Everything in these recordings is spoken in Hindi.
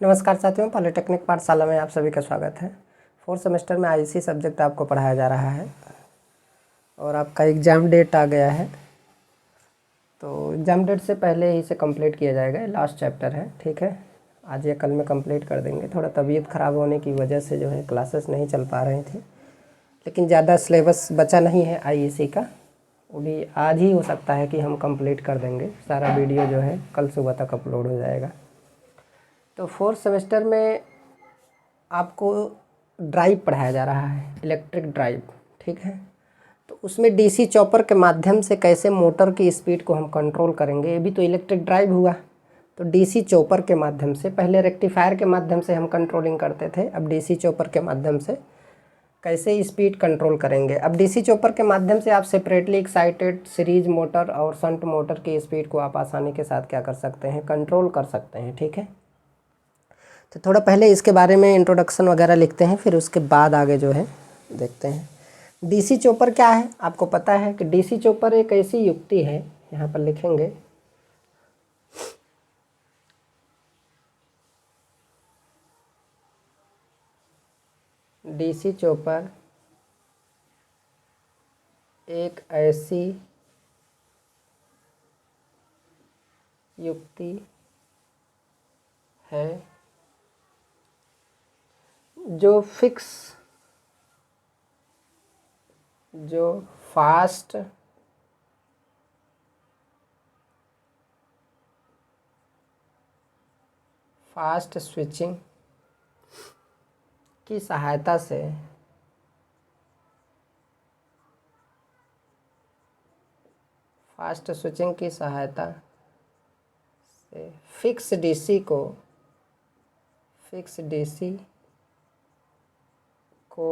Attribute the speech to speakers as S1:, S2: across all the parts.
S1: नमस्कार साथियों, पॉलिटेक्निक पाठशाला में आप सभी का स्वागत है। 4th सेमेस्टर में आईसी सब्जेक्ट आपको पढ़ाया जा रहा है और आपका एग्ज़ाम डेट आ गया है। तो एग्ज़ाम डेट से पहले ही इसे कंप्लीट किया जाएगा। लास्ट चैप्टर है, ठीक है। आज या कल में कंप्लीट कर देंगे। थोड़ा तबीयत ख़राब होने की वजह से जो है क्लासेस नहीं चल पा रही थी, लेकिन ज़्यादा सिलेबस बचा नहीं है आईईसी का। वो भी आज ही हो सकता है कि हम कंप्लीट कर देंगे। सारा वीडियो जो है कल सुबह तक अपलोड हो जाएगा। तो 4th सेमेस्टर में आपको ड्राइव पढ़ाया जा रहा है, इलेक्ट्रिक ड्राइव, ठीक है। तो उसमें डीसी चॉपर के माध्यम से कैसे मोटर की स्पीड को हम कंट्रोल करेंगे, ये भी तो इलेक्ट्रिक ड्राइव हुआ। तो डीसी चॉपर के माध्यम से, पहले रेक्टिफायर के माध्यम से हम कंट्रोलिंग करते थे, अब डीसी चॉपर के माध्यम से कैसे स्पीड कंट्रोल करेंगे। अब डीसी चॉपर के माध्यम से आप सेपरेटली एक्साइटेड सीरीज मोटर और शंट मोटर की स्पीड को आप आसानी के साथ क्या कर सकते हैं, कंट्रोल कर सकते हैं, ठीक है। तो थोड़ा पहले इसके बारे में इंट्रोडक्शन वगैरह लिखते हैं, फिर उसके बाद आगे जो है देखते हैं। डीसी चॉपर क्या है, आपको पता है कि डीसी चॉपर एक ऐसी युक्ति है, यहाँ पर लिखेंगे डीसी चॉपर एक ऐसी युक्ति है जो फास्ट स्विचिंग की सहायता से फिक्स डीसी को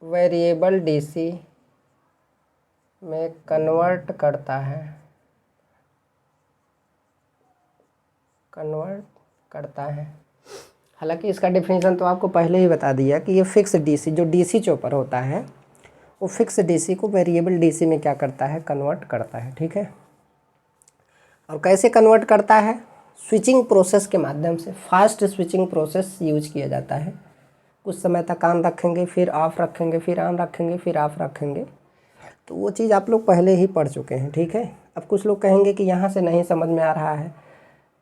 S1: वेरिएबल डीसी में कन्वर्ट करता है। हालांकि इसका डिफिनीशन तो आपको पहले ही बता दिया कि ये फिक्स डीसी, जो डीसी चॉपर होता है वो फिक्स डीसी को वेरिएबल डीसी में क्या करता है, कन्वर्ट करता है, ठीक है। और कैसे कन्वर्ट करता है, स्विचिंग प्रोसेस के माध्यम से। फास्ट स्विचिंग प्रोसेस यूज किया जाता है। कुछ समय तक ऑन रखेंगे, फिर ऑफ रखेंगे, फिर ऑन रखेंगे, फिर ऑफ रखेंगे। तो वो चीज़ आप लोग पहले ही पढ़ चुके हैं, ठीक है। अब कुछ लोग कहेंगे कि यहाँ से नहीं समझ में आ रहा है,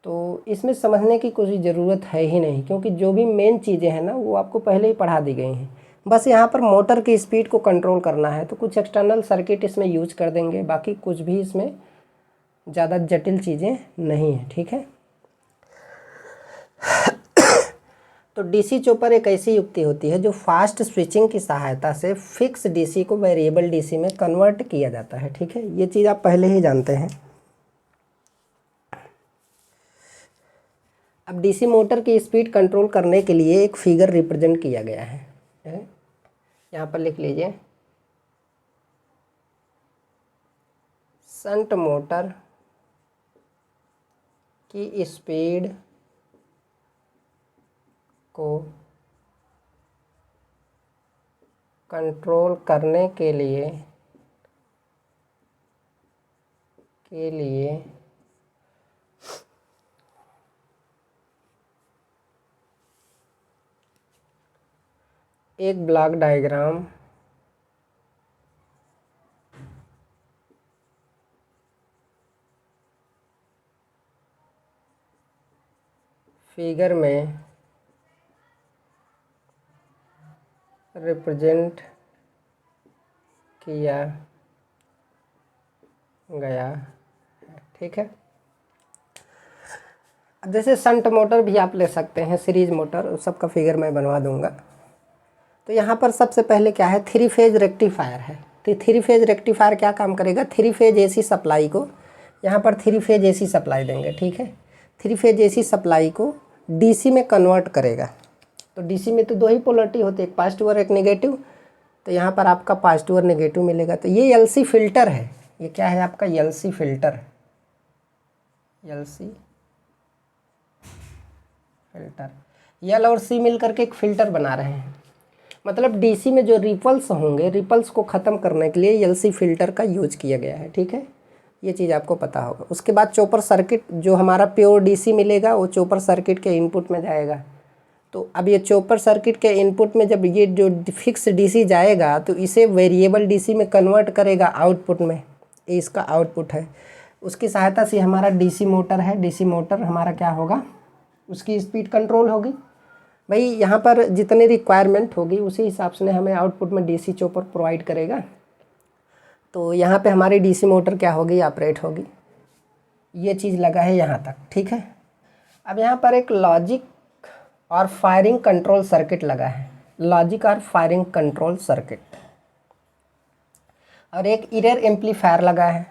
S1: तो इसमें समझने की कोई ज़रूरत है ही नहीं, क्योंकि जो भी मेन चीज़ें हैं ना वो आपको पहले ही पढ़ा दी गई हैं। बस यहाँ पर मोटर की स्पीड को कंट्रोल करना है, तो कुछ एक्सटर्नल सर्किट इसमें यूज कर देंगे, बाकी कुछ भी इसमें ज़्यादा जटिल चीज़ें नहीं हैं, ठीक है। तो डीसी चॉपर एक ऐसी युक्ति होती है जो फास्ट स्विचिंग की सहायता से फिक्स डीसी को वेरिएबल डीसी में कन्वर्ट किया जाता है, ठीक है। ये चीज़ आप पहले ही जानते हैं। अब डीसी मोटर की स्पीड कंट्रोल करने के लिए एक फिगर रिप्रेजेंट किया गया है, यहाँ पर लिख लीजिए। शंट मोटर की स्पीड को कंट्रोल करने के लिए एक ब्लॉक डायग्राम फिगर में रिप्रेजेंट किया गया है, ठीक है। अब जैसे शंट मोटर भी आप ले सकते हैं, सीरीज मोटर, सबका फिगर मैं बनवा दूंगा। तो यहाँ पर सबसे पहले क्या है, 3 फेज रेक्टिफायर है। तो 3 फेज रेक्टिफायर क्या काम करेगा, 3 फेज एसी सप्लाई को, यहाँ पर 3 फेज एसी सप्लाई देंगे, ठीक है। 3 फेज एसी सप्लाई को डीसी में कन्वर्ट करेगा। तो डीसी में तो 2 ही पोलरिटी होती है, एक पॉजिटिव और एक नेगेटिव। तो यहाँ पर आपका पॉजिटिव और नेगेटिव मिलेगा। तो ये एलसी फिल्टर है, ये क्या है आपका, एलसी फिल्टर, एल और सी मिल करके एक फिल्टर बना रहे हैं। मतलब डीसी में जो रिपल्स होंगे, रिपल्स को ख़त्म करने के लिए एलसी फिल्टर का यूज किया गया है, ठीक है। ये चीज़ आपको पता होगा। उसके बाद चॉपर सर्किट जो हमारा प्योर डीसी मिलेगा वो चॉपर सर्किट के इनपुट में जाएगा। तो अब ये चॉपर सर्किट के इनपुट में जब ये जो फिक्स डीसी जाएगा तो इसे वेरिएबल डीसी में कन्वर्ट करेगा आउटपुट में, ये इसका आउटपुट है। उसकी सहायता से हमारा डीसी मोटर है, डीसी मोटर हमारा क्या होगा, उसकी स्पीड कंट्रोल होगी। भाई यहाँ पर जितनी रिक्वायरमेंट होगी उसी हिसाब से हमें आउटपुट में डीसी चॉपर प्रोवाइड करेगा। तो यहाँ पे हमारी डीसी मोटर क्या होगी, ऑपरेट होगी। ये चीज़ लगा है यहाँ तक, ठीक है। अब यहाँ पर एक लॉजिक और फायरिंग कंट्रोल सर्किट लगा है, लॉजिक और फायरिंग कंट्रोल सर्किट, और एक एरर एम्पलीफायर लगा है।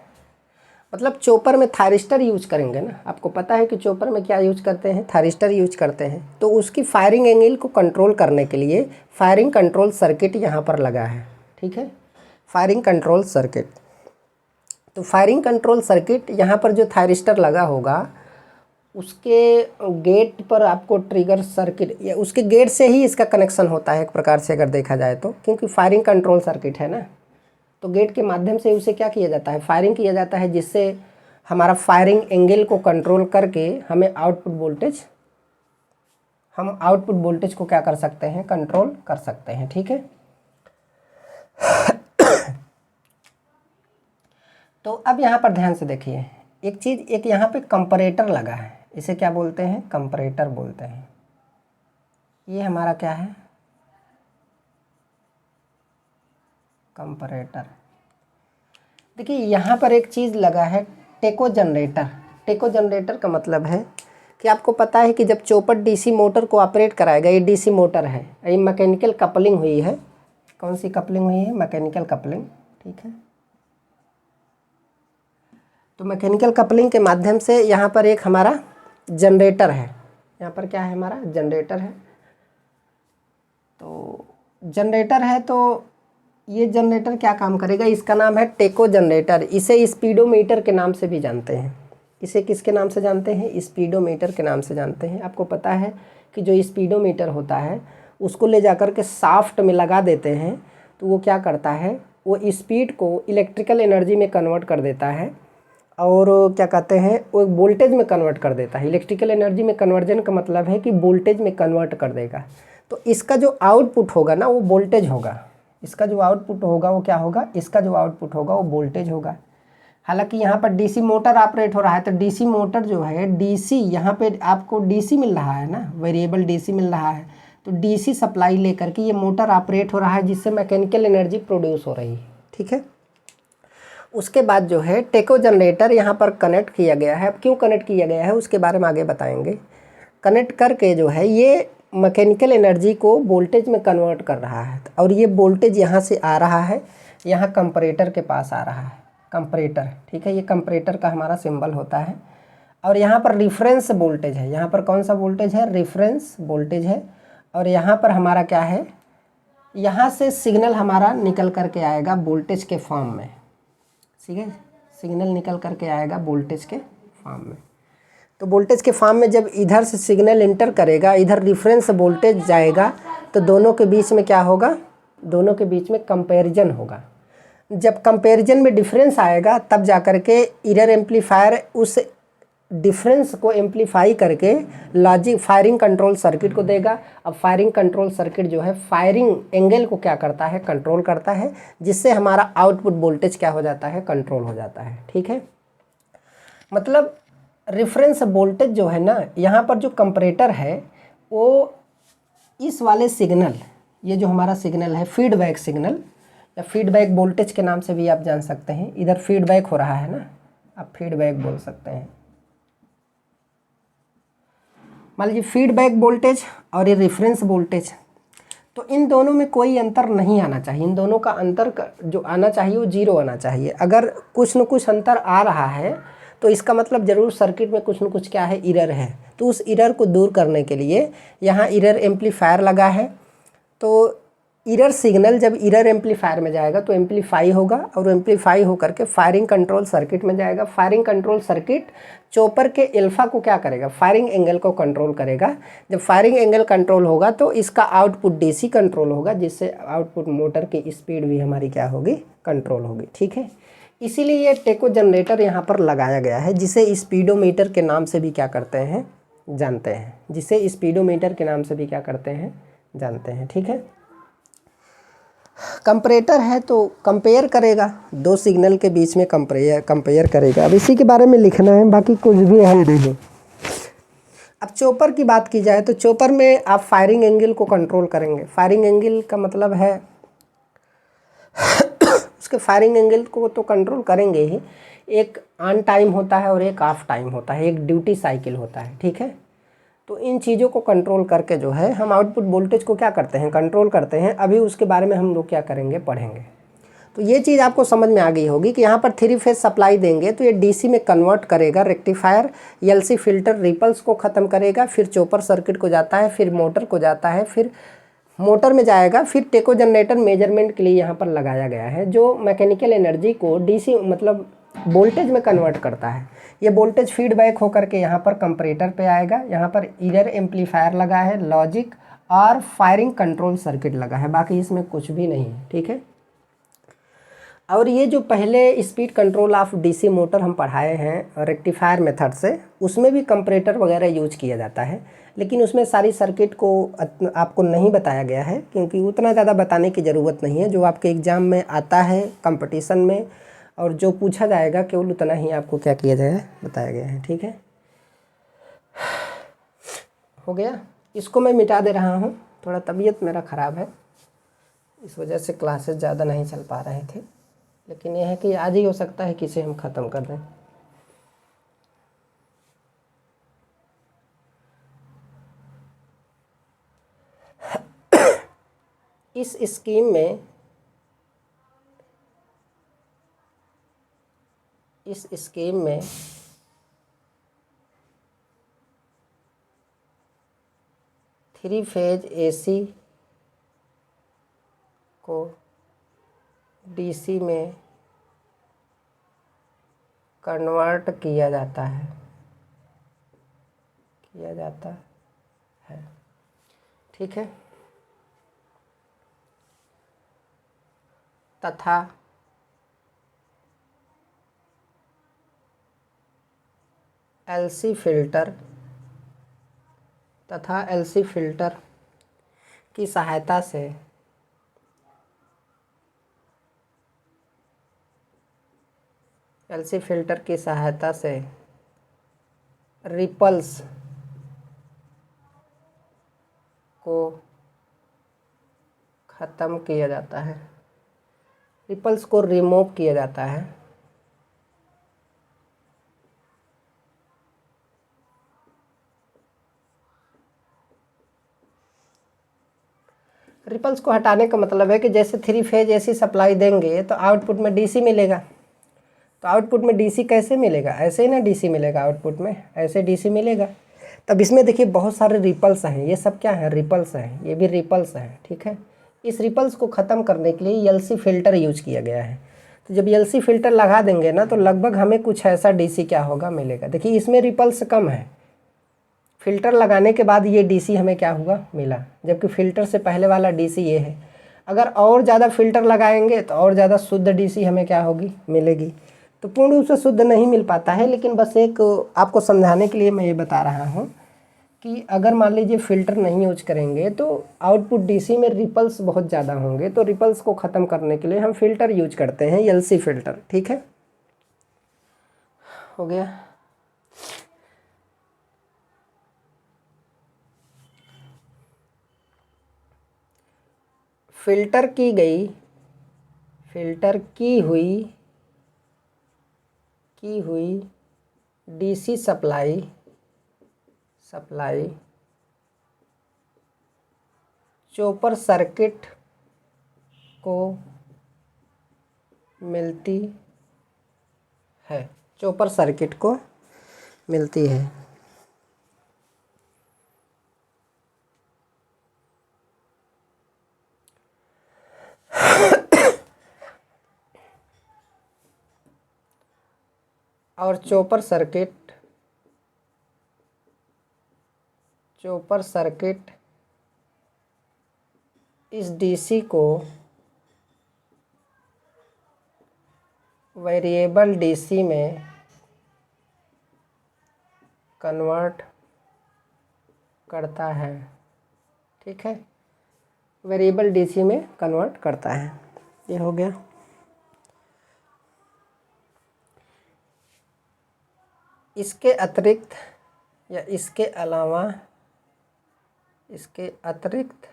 S1: मतलब चॉपर में थायरिस्टर यूज करेंगे ना, आपको पता है कि चॉपर में क्या यूज करते हैं, थायरिस्टर यूज करते हैं। तो उसकी फायरिंग एंगल को कंट्रोल करने के लिए फायरिंग कंट्रोल सर्किट यहाँ पर लगा है, ठीक है, फायरिंग कंट्रोल सर्किट। तो फायरिंग कंट्रोल सर्किट यहाँ पर जो थायरिस्टर लगा होगा उसके गेट पर आपको ट्रिगर सर्किट, या उसके गेट से ही इसका कनेक्शन होता है एक प्रकार से अगर देखा जाए तो, क्योंकि फायरिंग कंट्रोल सर्किट है ना। तो गेट के माध्यम से उसे क्या किया जाता है, फायरिंग किया जाता है, जिससे हमारा फायरिंग एंगल को कंट्रोल करके हमें आउटपुट वोल्टेज, हम आउटपुट वोल्टेज को क्या कर सकते हैं, कंट्रोल कर सकते हैं, ठीक है। तो अब यहाँ पर ध्यान से देखिए एक चीज़, एक यहाँ पे कंपैरेटर लगा है, इसे क्या बोलते हैं, कंपैरेटर बोलते हैं। ये हमारा क्या है, कंपैरेटर। देखिए यहाँ पर एक चीज़ लगा है, टेको जनरेटर। टेको जनरेटर का मतलब है कि आपको पता है कि जब चॉपर डीसी मोटर को ऑपरेट कराएगा, ये डीसी मोटर है, ये मैकेनिकल कपलिंग हुई है। कौन सी कपलिंग हुई है, मैकेनिकल कपलिंग, ठीक है। तो मैकेनिकल कपलिंग के माध्यम से यहाँ पर एक हमारा जनरेटर है, यहाँ पर क्या है, हमारा जनरेटर है। तो जनरेटर है, तो ये जनरेटर क्या काम करेगा, इसका नाम है टेको जनरेटर। इसे स्पीडोमीटर के नाम से भी जानते हैं। इसे किसके नाम से जानते हैं, स्पीडोमीटर के नाम से जानते हैं। आपको पता है कि जो स्पीडोमीटर होता है उसको ले जाकर के शाफ्ट में लगा देते हैं, तो वो क्या करता है, वो स्पीड को इलेक्ट्रिकल एनर्जी में कन्वर्ट कर देता है, और क्या कहते हैं, वो वोल्टेज में कन्वर्ट कर देता है। इलेक्ट्रिकल एनर्जी में कन्वर्जन का मतलब है कि वोल्टेज में कन्वर्ट कर देगा। तो इसका जो आउटपुट होगा ना वो वोल्टेज होगा, इसका जो आउटपुट होगा वो क्या होगा, इसका जो आउटपुट होगा वो वोल्टेज होगा। हालांकि यहाँ पर डीसी मोटर ऑपरेट हो रहा है, तो डीसी मोटर जो है, डीसी यहाँ पे आपको डीसी मिल रहा है ना, वेरिएबल डीसी मिल रहा है। तो डीसी सप्लाई लेकर के ये मोटर ऑपरेट हो रहा है, जिससे मैकेनिकल एनर्जी प्रोड्यूस हो रही है, ठीक है। उसके बाद जो है टेको जनरेटर यहाँ पर कनेक्ट किया गया है। अब क्यों कनेक्ट किया गया है उसके बारे में आगे बताएंगे। कनेक्ट करके जो है ये मैकेनिकल एनर्जी को वोल्टेज में कन्वर्ट कर रहा है, और ये वोल्टेज यहाँ से आ रहा है, यहाँ कंपैरेटर के पास आ रहा है, कंपैरेटर, ठीक है। ये कंपैरेटर का हमारा सिंबल होता है। और यहाँ पर रिफरेंस वोल्टेज है, यहाँ पर कौन सा वोल्टेज है, रेफरेंस वोल्टेज है। और यहाँ पर हमारा क्या है, यहाँ से सिग्नल हमारा निकल करके आएगा वोल्टेज के फॉर्म में, ठीक है, सिग्नल निकल करके आएगा वोल्टेज के फॉर्म में। तो वोल्टेज के फॉर्म में जब इधर से सिग्नल इंटर करेगा, इधर रिफरेंस वोल्टेज जाएगा, तो दोनों के बीच में क्या होगा, दोनों के बीच में कंपैरिजन होगा। जब कंपैरिजन में डिफरेंस आएगा तब जा कर के एरर एम्पलीफायर उस डिफरेंस को एम्पलीफाई करके लॉजिक फायरिंग कंट्रोल सर्किट को देगा। अब फायरिंग कंट्रोल सर्किट जो है फायरिंग एंगल को क्या करता है, कंट्रोल करता है, जिससे हमारा आउटपुट वोल्टेज क्या हो जाता है, कंट्रोल हो जाता है, ठीक है। मतलब रेफरेंस वोल्टेज जो है ना, यहाँ पर जो कंपैरेटर है वो इस वाले सिग्नल, ये जो हमारा सिग्नल है फीडबैक सिग्नल या फीडबैक वोल्टेज के नाम से भी आप जान सकते हैं। इधर फीडबैक हो रहा है ना, आप फीडबैक बोल सकते हैं। मान लीजिए फीडबैक वोल्टेज और ये रेफरेंस वोल्टेज, तो इन दोनों में कोई अंतर नहीं आना चाहिए। इन दोनों का अंतर जो आना चाहिए वो जीरो आना चाहिए। अगर कुछ न कुछ अंतर आ रहा है तो इसका मतलब ज़रूर सर्किट में कुछ न कुछ क्या है, एरर है। तो उस एरर को दूर करने के लिए यहाँ एरर एम्पलीफायर लगा है। तो एरर सिग्नल जब एरर एम्पलीफायर में जाएगा तो एम्पलीफाई होगा, और एम्पलीफाई होकर के फायरिंग कंट्रोल सर्किट में जाएगा। फायरिंग कंट्रोल सर्किट चॉपर के अल्फा को क्या करेगा, फायरिंग एंगल को कंट्रोल करेगा। जब फायरिंग एंगल कंट्रोल होगा तो इसका आउटपुट डीसी कंट्रोल होगा, जिससे आउटपुट मोटर की स्पीड भी हमारी क्या होगी, कंट्रोल होगी, ठीक है। इसीलिए ये टेको जनरेटर यहाँ पर लगाया गया है, जिसे स्पीडोमीटर के नाम से भी क्या करते हैं, जानते हैं, जिसे स्पीडोमीटर के नाम से भी क्या करते हैं, जानते हैं। ठीक है, कंपैरेटर है तो कंपेयर करेगा, दो सिग्नल के बीच में कंपेयर करेगा। अब इसी के बारे में लिखना है, बाकी कुछ भी है नहीं। अब चॉपर की बात की जाए तो चॉपर में आप फायरिंग एंगल को कंट्रोल करेंगे। फायरिंग एंगल का मतलब है उसके फायरिंग एंगल को तो कंट्रोल करेंगे ही। एक ऑन टाइम होता है और एक ऑफ टाइम होता है, एक ड्यूटी साइकिल होता है। ठीक है, तो इन चीज़ों को कंट्रोल करके जो है हम आउटपुट वोल्टेज को क्या करते हैं, कंट्रोल करते हैं। अभी उसके बारे में हम लोग क्या करेंगे, पढ़ेंगे। तो ये चीज़ आपको समझ में आ गई होगी कि यहाँ पर 3 फेज सप्लाई देंगे तो ये डीसी में कन्वर्ट करेगा। रेक्टिफायर एलसी फिल्टर रिपल्स को ख़त्म करेगा, फिर चॉपर सर्किट को जाता है, फिर मोटर को जाता है, फिर मोटर में जाएगा, फिर टेको जनरेटर मेजरमेंट के लिए यहाँ पर लगाया गया है, जो मैकेनिकल एनर्जी को डीसी मतलब वोल्टेज में कन्वर्ट करता है। ये वोल्टेज फीडबैक होकर के यहाँ पर कंपैरेटर पे आएगा। यहाँ पर ईरर एम्पलीफायर लगा है, लॉजिक और फायरिंग कंट्रोल सर्किट लगा है, बाकी इसमें कुछ भी नहीं है। ठीक है, और ये जो पहले speed control of DC motor हम पढ़ाए हैं रेक्टिफायर मेथड से, उसमें भी कंपैरेटर वगैरह यूज किया जाता है, लेकिन उसमें सारी सर्किट को आपको नहीं बताया गया है, क्योंकि उतना ज़्यादा बताने की ज़रूरत नहीं है। जो आपके एग्ज़ाम में आता है कंपटीशन में और जो पूछा जाएगा केवल उतना ही आपको क्या किया जाएगा, बताया गया है। ठीक है, हो गया। इसको मैं मिटा दे रहा हूँ, थोड़ा तबीयत मेरा ख़राब है, इस वजह से क्लासेस ज़्यादा नहीं चल पा रहे थे, लेकिन यह है कि आज ही हो सकता है कि इसे हम ख़त्म कर दें। इस स्कीम में थ्री फेज एसी को डीसी में कन्वर्ट किया जाता है, ठीक है, तथा एलसी फिल्टर की सहायता से रिपल्स को ख़त्म किया जाता है, रिपल्स को रिमूव किया जाता है। रिपल्स को हटाने का मतलब है कि जैसे 3 फेज एसी सप्लाई देंगे तो आउटपुट में डीसी मिलेगा। तो आउटपुट में डीसी कैसे मिलेगा, ऐसे ही ना डीसी मिलेगा, आउटपुट में ऐसे डीसी मिलेगा। तब इसमें देखिए बहुत सारे रिपल्स हैं, ये सब क्या है, रिपल्स हैं, ये भी रिपल्स हैं। ठीक है, इस रिपल्स को ख़त्म करने के लिए एलसी फिल्टर यूज किया गया है। तो जब एलसी फिल्टर लगा देंगे ना तो लगभग हमें कुछ ऐसा डीसी क्या होगा, मिलेगा। देखिए इसमें रिपल्स कम है, फ़िल्टर लगाने के बाद ये डीसी हमें क्या हुआ, मिला, जबकि फ़िल्टर से पहले वाला डीसी ये है। अगर और ज़्यादा फ़िल्टर लगाएंगे तो और ज़्यादा शुद्ध डीसी हमें क्या होगी, मिलेगी। तो पूर्ण रूप से शुद्ध नहीं मिल पाता है, लेकिन बस एक आपको समझाने के लिए मैं ये बता रहा हूँ कि अगर मान लीजिए फ़िल्टर नहीं यूज करेंगे तो आउटपुट डीसी में रिपल्स बहुत ज़्यादा होंगे। तो रिपल्स को ख़त्म करने के लिए हम फ़िल्टर यूज करते हैं, एलसी फ़िल्टर। ठीक है, हो गया। फ़िल्टर की हुई डीसी सप्लाई चॉपर सर्किट को मिलती है, और चॉपर सर्किट इस डीसी को वेरिएबल डीसी में कन्वर्ट करता है। ठीक है, वेरिएबल डीसी में कन्वर्ट करता है। ये हो गया। इसके अतिरिक्त या इसके अलावा, इसके अतिरिक्त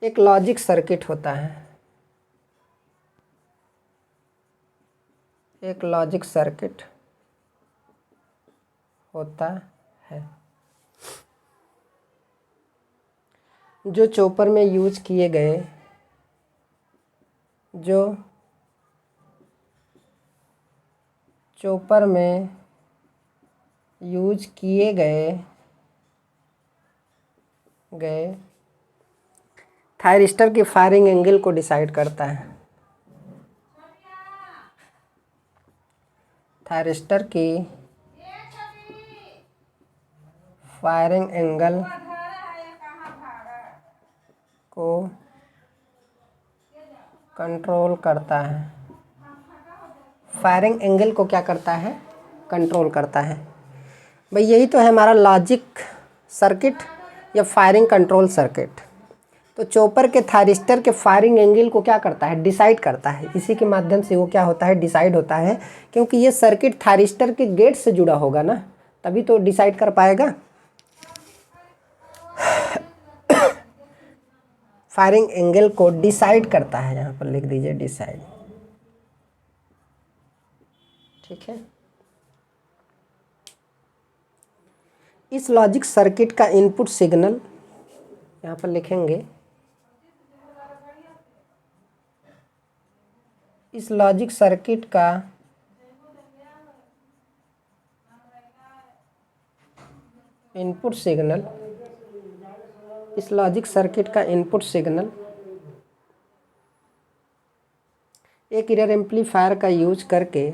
S1: एक लॉजिक सर्किट होता है। एक लॉजिक सर्किट होता है जो चॉपर में यूज किए गए, जो चॉपर में यूज किए गए थायरिस्टर की फायरिंग एंगल को डिसाइड करता है। थायरिस्टर की फायरिंग एंगल को कंट्रोल करता है। फायरिंग एंगल को क्या करता है? कंट्रोल करता है। भाई यही तो है हमारा लॉजिक सर्किट या फायरिंग कंट्रोल सर्किट। तो चॉपर के थायरिस्टर के फायरिंग एंगल को क्या करता है? डिसाइड करता है। इसी के माध्यम से वो क्या होता है? डिसाइड होता है, क्योंकि ये सर्किट थायरिस्टर के गेट से जुड़ा होगा ना, तभी तो डिसाइड कर पाएगा। फायरिंग एंगल को डिसाइड करता है, यहाँ पर लिख दीजिए डिसाइड। ठीक है, इस लॉजिक सर्किट का इनपुट सिग्नल यहाँ पर लिखेंगे। इस लॉजिक सर्किट का इनपुट सिग्नल, इस लॉजिक सर्किट का इनपुट सिग्नल एक इरर एम्पलीफायर का यूज करके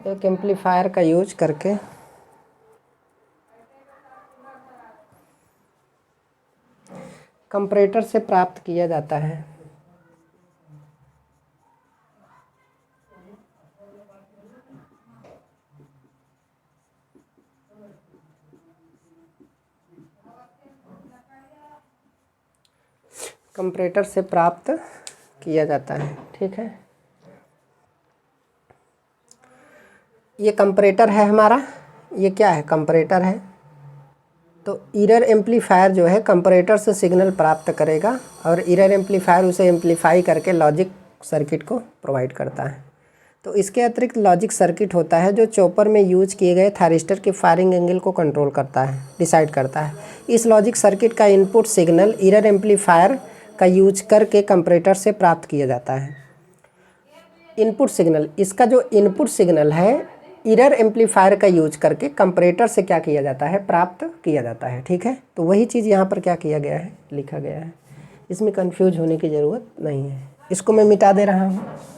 S1: एक एम्पलीफायर का यूज करके कंपैरेटर से प्राप्त किया जाता है। कंपैरेटर से प्राप्त किया जाता है। ठीक है, ये कंपैरेटर है हमारा। ये क्या है? कंपैरेटर है। तो इरर एम्पलीफायर जो है कंपैरेटर से सिग्नल प्राप्त करेगा और इरर एम्पलीफायर उसे एम्पलीफाई करके लॉजिक सर्किट को प्रोवाइड करता है। तो इसके अतिरिक्त लॉजिक सर्किट होता है जो चॉपर में यूज किए गए थायरिस्टर के फायरिंग एंगल को कंट्रोल करता है, डिसाइड करता है। इस लॉजिक सर्किट का इनपुट सिग्नल इरर एम्पलीफायर का यूज करके कंपैरेटर से प्राप्त किया जाता है। इनपुट सिग्नल, इसका जो इनपुट सिग्नल है इरर एम्पलीफायर का यूज करके कंपैरेटर से क्या किया जाता है? प्राप्त किया जाता है। ठीक है, तो वही चीज़ यहाँ पर क्या किया गया है? लिखा गया है। इसमें कंफ्यूज होने की ज़रूरत नहीं है। इसको मैं मिटा दे रहा हूँ।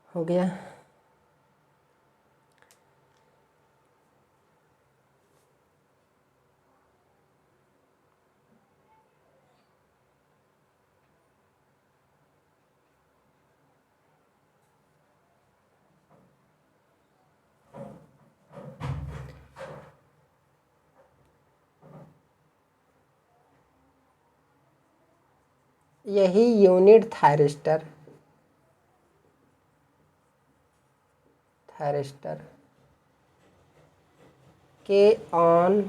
S1: हो गया। यही यूनिट थायरिस्टर के ऑन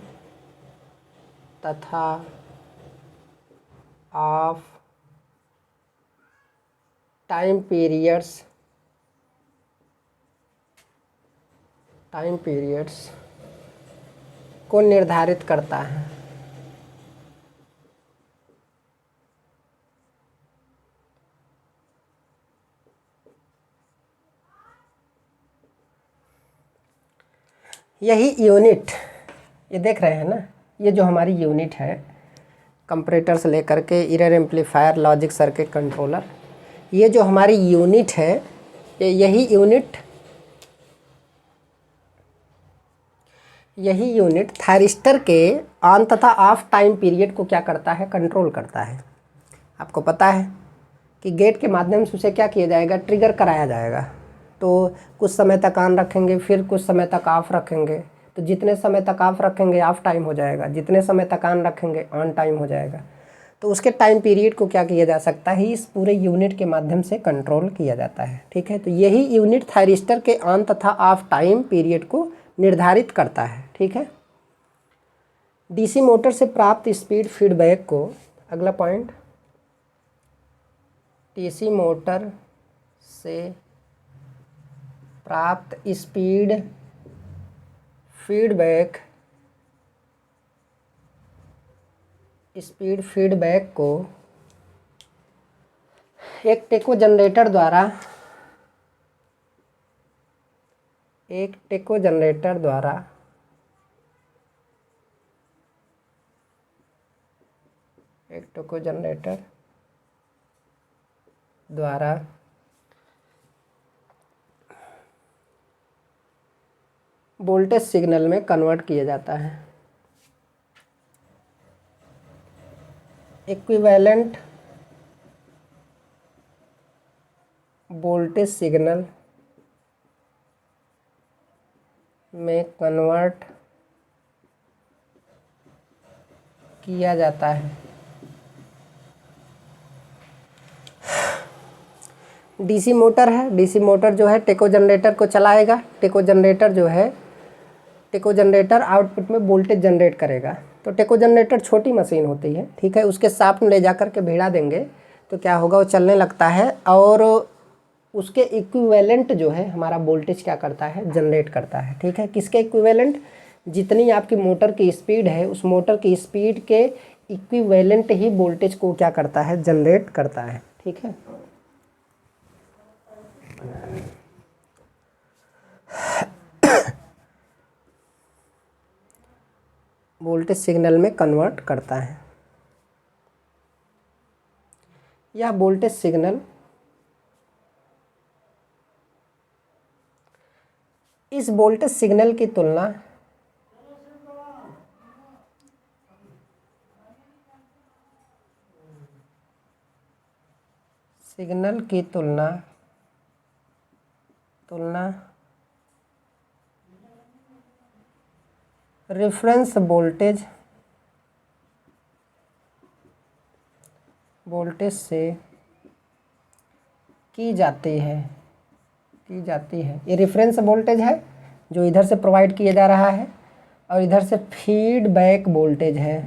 S1: तथा of time periods time periods को निर्धारित करता है। यही यूनिट, ये देख रहे हैं ना, ये जो हमारी यूनिट है, कंपैरेटर से लेकर के error amplifier, logic circuit controller, ये जो हमारी यूनिट है, यही यूनिट थायरिस्टर के ऑन तथा ऑफ टाइम पीरियड को क्या करता है, कंट्रोल करता है। आपको पता है कि गेट के माध्यम से उसे क्या किया जाएगा, ट्रिगर कराया जाएगा। तो कुछ समय तक ऑन रखेंगे, फिर कुछ समय तक ऑफ रखेंगे, तो जितने समय तक ऑफ रखेंगे ऑफ टाइम हो जाएगा, जितने समय तक ऑन रखेंगे ऑन टाइम हो जाएगा। तो उसके टाइम पीरियड को क्या किया जा सकता है, इस पूरे यूनिट के माध्यम से कंट्रोल किया जाता है। ठीक है, तो यही यूनिट थायरिस्टर के ऑन तथा ऑफ टाइम पीरियड को निर्धारित करता है। ठीक है, डीसी मोटर से प्राप्त स्पीड फीडबैक को, अगला पॉइंट, डीसी मोटर से प्राप्त स्पीड फीडबैक को एक टेको जनरेटर द्वारा वोल्टेज सिग्नल में कन्वर्ट किया जाता है। इक्विवेलेंट वोल्टेज सिग्नल में कन्वर्ट किया जाता है। डीसी मोटर है, डीसी मोटर जो है टेको जनरेटर को चलाएगा। टेको जनरेटर आउटपुट में वोल्टेज जनरेट करेगा। तो टेको जनरेटर छोटी मशीन होती है, ठीक है, उसके साथ में ले जा कर के भिड़ा देंगे तो क्या होगा, वो चलने लगता है और उसके इक्विवेलेंट जो है हमारा वोल्टेज क्या करता है, जनरेट करता है। ठीक है, किसके इक्विवेलेंट, जितनी आपकी मोटर की स्पीड है उस मोटर की स्पीड के इक्विवेलेंट ही वोल्टेज को क्या करता है, जनरेट करता है। ठीक है, वोल्टेज सिग्नल में कन्वर्ट करता है। यह वोल्टेज सिग्नल इस वोल्टेज सिग्नल की तुलना रेफरेंस वोल्टेज से की जाती है। ये रेफरेंस वोल्टेज है जो इधर से प्रोवाइड किया जा रहा है और इधर से फीडबैक वोल्टेज है।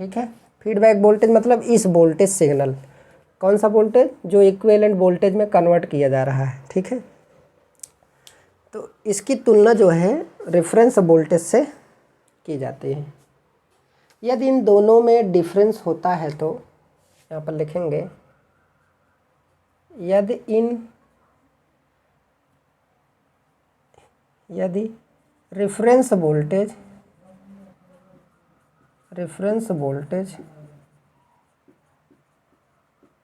S1: ठीक है, फीडबैक वोल्टेज मतलब इस वोल्टेज सिग्नल, कौन सा वोल्टेज, जो इक्विवेलेंट वोल्टेज में कन्वर्ट किया जा रहा है। ठीक है, तो इसकी तुलना जो है रेफरेंस वोल्टेज से की जाती है। यदि इन दोनों में डिफरेंस होता है तो यहाँ पर लिखेंगे, यदि रेफरेंस वोल्टेज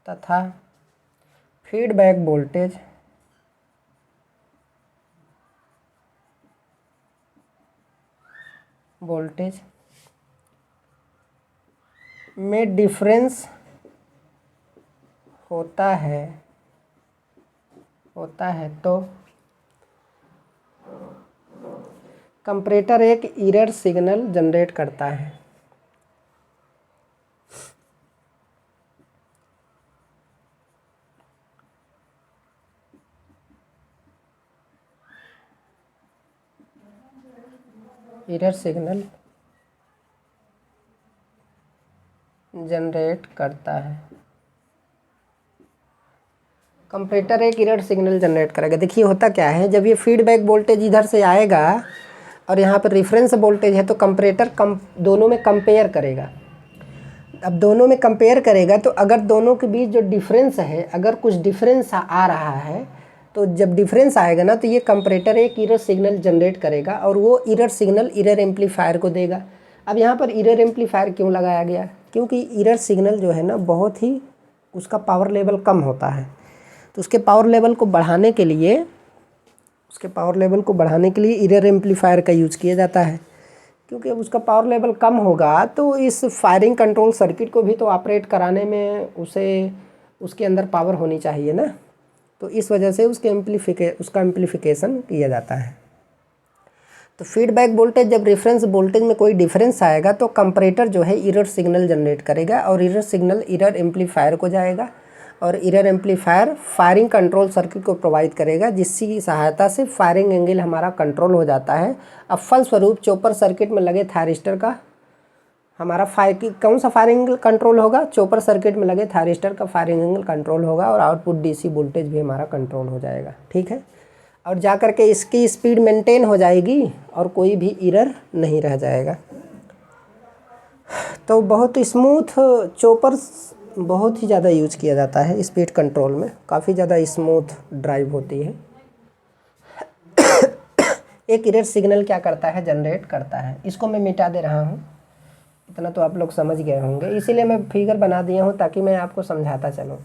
S1: तथा फीडबैक वोल्टेज में डिफरेंस होता है तो कंपैरेटर एक एरर सिग्नल जनरेट करता है। एरर सिग्नल जनरेट करता है। कंपैरेटर एक एरर सिग्नल जनरेट करेगा। देखिए होता क्या है, जब ये फीडबैक वोल्टेज इधर से आएगा और यहाँ पर रेफरेंस वोल्टेज है तो कंपैरेटर दोनों में कंपेयर करेगा। अब दोनों में कंपेयर करेगा तो अगर दोनों के बीच जो डिफरेंस है, अगर कुछ डिफरेंस आ रहा है तो जब डिफरेंस आएगा ना तो ये कंपैरेटर एक एरर सिग्नल जनरेट करेगा और वो एरर सिग्नल एरर एम्पलीफायर को देगा। अब यहाँ पर एरर एम्पलीफायर क्यों लगाया गया? क्योंकि एरर सिग्नल जो है ना बहुत ही उसका पावर लेवल कम होता है, तो उसके पावर लेवल को बढ़ाने के लिए एरर एम्पलीफायर का यूज़ किया जाता है। क्योंकि अब उसका पावर लेवल कम होगा तो इस फायरिंग कंट्रोल सर्किट को भी तो ऑपरेट कराने में उसके अंदर पावर होनी चाहिए ना, तो इस वजह से उसका एम्पलीफिकेशन किया जाता है। तो फीडबैक वोल्टेज जब रेफरेंस वोल्टेज में कोई डिफरेंस आएगा तो कंपैरेटर जो है एरर सिग्नल जनरेट करेगा और एरर सिग्नल एरर एम्पलीफायर को जाएगा और error amplifier firing control circuit को प्रोवाइड करेगा, जिसकी सहायता से फायरिंग एंगल हमारा कंट्रोल हो जाता है। अब फलस्वरूप चॉपर सर्किट में लगे थायरिस्टर का हमारा कौन सा फायरिंग एंगल कंट्रोल होगा? चॉपर सर्किट में लगे थायरिस्टर का फायरिंग एंगल कंट्रोल होगा और आउटपुट डीसी वोल्टेज भी हमारा कंट्रोल हो जाएगा। ठीक है, और जा कर के इसकी स्पीड मेंटेन हो जाएगी और कोई भी एरर नहीं रह जाएगा। तो बहुत स्मूथ चॉपर बहुत ही ज़्यादा यूज किया जाता है स्पीड कंट्रोल में, काफ़ी ज़्यादा स्मूथ ड्राइव होती है। एक एरर सिग्नल क्या करता है? जनरेट करता है। इसको मैं मिटा दे रहा हूँ, इतना तो आप लोग समझ गए होंगे, इसीलिए मैं फिगर बना दिया हूँ ताकि मैं आपको समझाता चलूँ।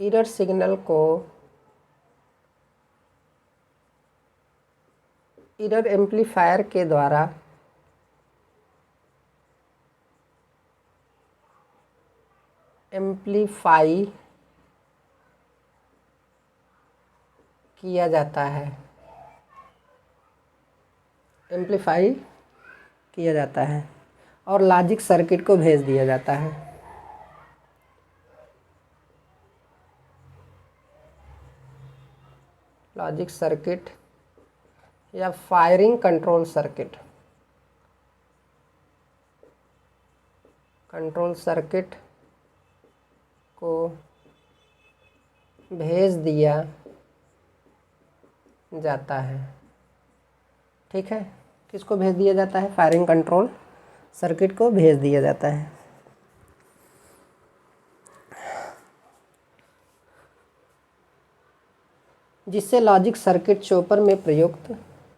S1: एरर सिग्नल को एरर एम्पलीफायर के द्वारा एम्पलीफाई किया जाता है, और लॉजिक सर्किट को भेज दिया जाता है। लॉजिक सर्किट या फायरिंग कंट्रोल सर्किट को भेज दिया जाता है। ठीक है, किसको भेज दिया जाता है? फायरिंग कंट्रोल सर्किट को भेज दिया जाता है। जिससे लॉजिक सर्किट चॉपर में प्रयुक्त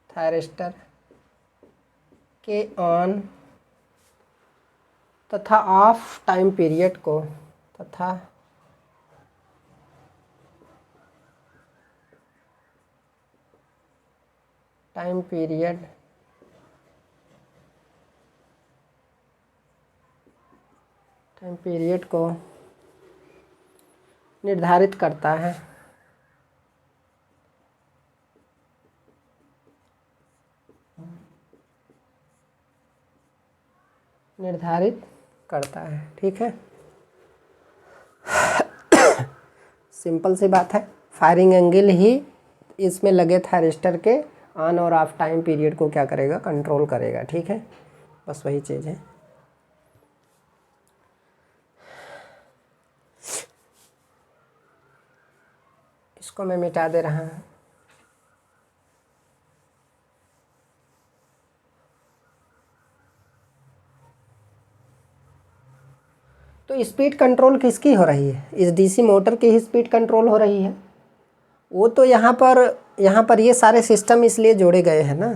S1: थायरिस्टर के ऑन तथा ऑफ टाइम पीरियड को निर्धारित करता है। ठीक है, सिंपल सी बात है। फायरिंग एंगल ही इसमें लगे थायरिस्टर के ऑन और ऑफ टाइम पीरियड को क्या करेगा? कंट्रोल करेगा। ठीक है, बस वही चीज़ है। इसको मैं मिटा दे रहा हूँ। तो स्पीड कंट्रोल किसकी हो रही है? इस डीसी मोटर की ही स्पीड कंट्रोल हो रही है। वो तो यहाँ पर ये सारे सिस्टम इसलिए जोड़े गए हैं ना,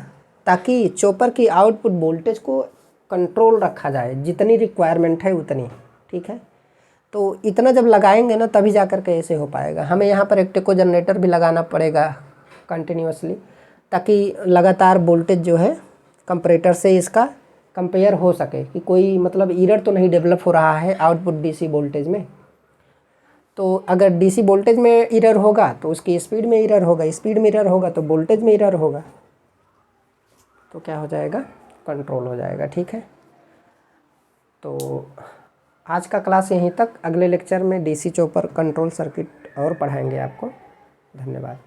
S1: ताकि चॉपर की आउटपुट वोल्टेज को कंट्रोल रखा जाए, जितनी रिक्वायरमेंट है उतनी। ठीक है, तो इतना जब लगाएंगे ना तभी जा कर के ऐसे हो पाएगा। हमें यहाँ पर एक टेको जनरेटर भी लगाना पड़ेगा कंटिन्यूअसली, ताकि लगातार वोल्टेज जो है कंपैरेटर से इसका कंपेयर हो सके कि कोई मतलब एरर तो नहीं डेवलप हो रहा है आउटपुट डीसी वोल्टेज में। तो अगर डीसी वोल्टेज में एरर होगा तो उसकी स्पीड में एरर होगा, स्पीड में एरर होगा तो वोल्टेज में एरर होगा, तो क्या हो जाएगा, कंट्रोल हो जाएगा। ठीक है, तो आज का क्लास यहीं तक। अगले लेक्चर में डीसी चॉपर कंट्रोल सर्किट और पढ़ाएंगे आपको। धन्यवाद।